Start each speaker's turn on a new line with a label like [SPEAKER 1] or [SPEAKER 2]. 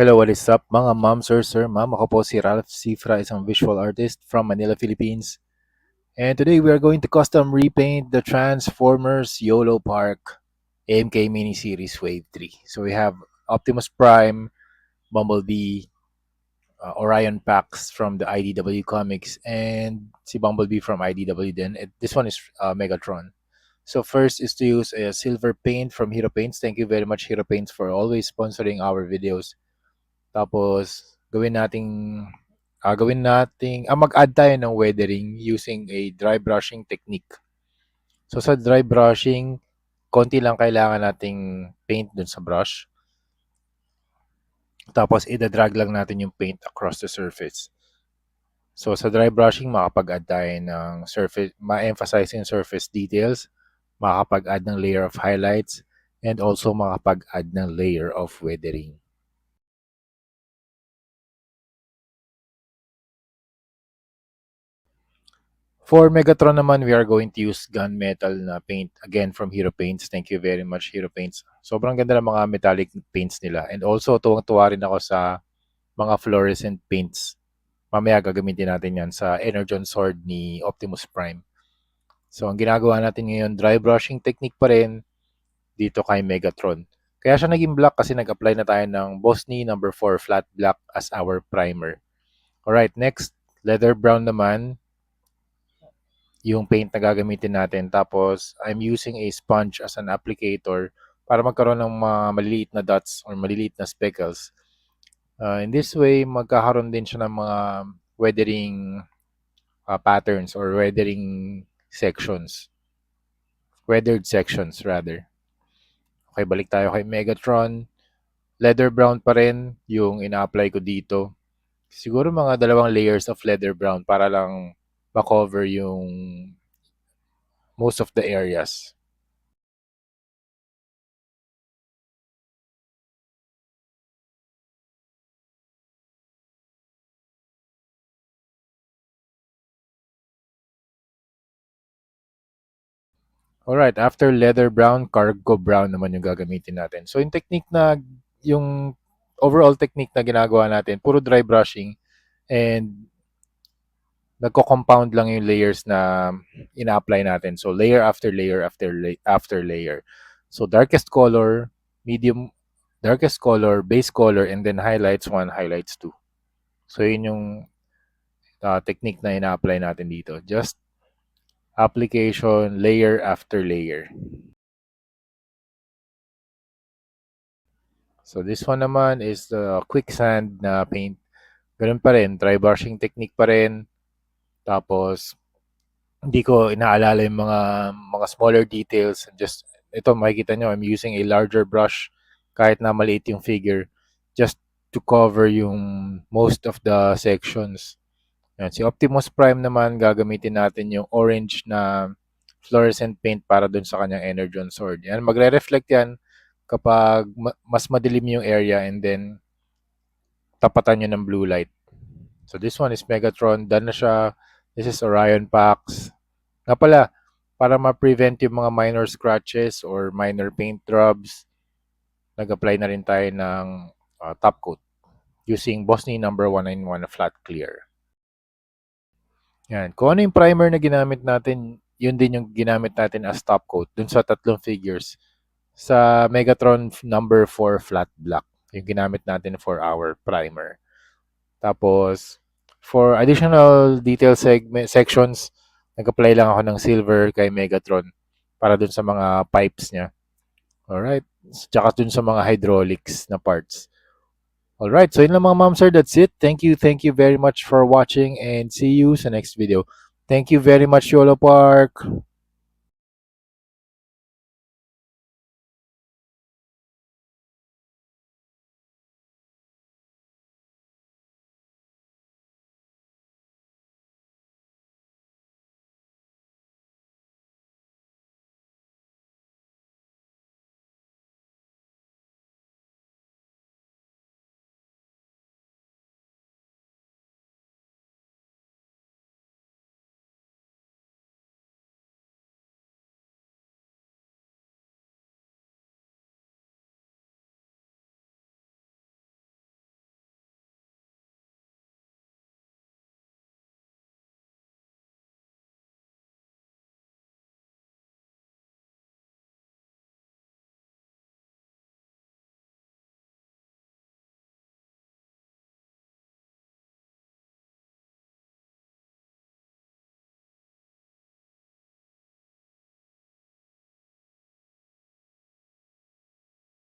[SPEAKER 1] Hello, what is up mga ma'am, sir, ma'am? Ako po si Ralph Cifra, isang visual artist from Manila, Philippines. And today we are going to custom repaint the Transformers YOLO Park AMK miniseries Wave 3. So we have Optimus Prime, Bumblebee, Orion Pax from the IDW comics, and si Bumblebee from IDW din. This one is Megatron. So first is to use a silver paint from Hero Paints. Thank you very much Hero Paints for always sponsoring our videos. Tapos mag-add tayo ng weathering using a dry brushing technique. So sa dry brushing, konti lang kailangan nating paint dun sa brush. Tapos ida-drag lang natin yung paint across the surface. So sa dry brushing, makapag-add tayo ng surface, ma-emphasize yung surface details, makapag-add ng layer of highlights, and also makapag-add ng layer of weathering. For Megatron naman, we are going to use gunmetal na paint. Again, from Hero Paints. Thank you very much, Hero Paints. Sobrang ganda ng mga metallic paints nila. And also, tuwang-tuwa rin ako sa mga fluorescent paints. Mamaya gagamitin natin yan sa Energon Sword ni Optimus Prime. So, ang ginagawa natin ngayon, dry brushing technique pa rin dito kay Megatron. Kaya siya naging black kasi nag-apply na tayo ng Bosny number 4 flat black as our primer. Alright, next, leather brown naman yung paint na gagamitin natin. Tapos, I'm using a sponge as an applicator para magkaroon ng mga maliliit na dots or maliliit na speckles. In this way, magkakaroon din siya ng mga weathering patterns or weathering sections. Weathered sections, rather. Okay, balik tayo kay Megatron. Leather brown pa rin yung ina-apply ko dito. Siguro mga 2 layers of leather brown para lang ma-cover yung most of the areas. Alright, after leather brown, cargo brown naman yung gagamitin natin. So yung overall technique na ginagawa natin, puro dry brushing and nagko-compound lang yung layers na ina-apply natin. So layer after layer after layer. So darkest color, darkest color, base color, and then highlights 1, highlights 2. So yun yung technique na ina-apply natin dito. Just application layer after layer. So this one naman is the quicksand na paint. Ganun pa rin, dry brushing technique pa rin. Tapos hindi ko inaalala yung mga smaller details. Just ito makikita nyo, I'm using a larger brush kahit na maliit yung figure just to cover yung most of the sections. Yan. Si Optimus Prime naman, gagamitin natin yung orange na fluorescent paint para dun sa kanyang Energon Sword. Yan, magre-reflect yan kapag mas madilim yung area and then tapatan nyo ng blue light. So this one is Megatron. Done na siya. This is Orion Pax. Nga pala, para ma-prevent yung mga minor scratches or minor paint rubs, nag-apply na rin tayo ng top coat using Bosny number 191 flat clear. Yan. Kung ano yung primer na ginamit natin, yun din yung ginamit natin as top coat dun sa 3 figures. Sa Megatron number 4 flat black, yung ginamit natin for our primer. Tapos, for additional detail sections, nag-apply lang ako ng silver kay Megatron para dun sa mga pipes niya. Alright. Tsaka dun sa mga hydraulics na parts. Alright, so yun lang mga ma'am sir, that's it. Thank you very much for watching and see you sa next video. Thank you very much, YOLO Park.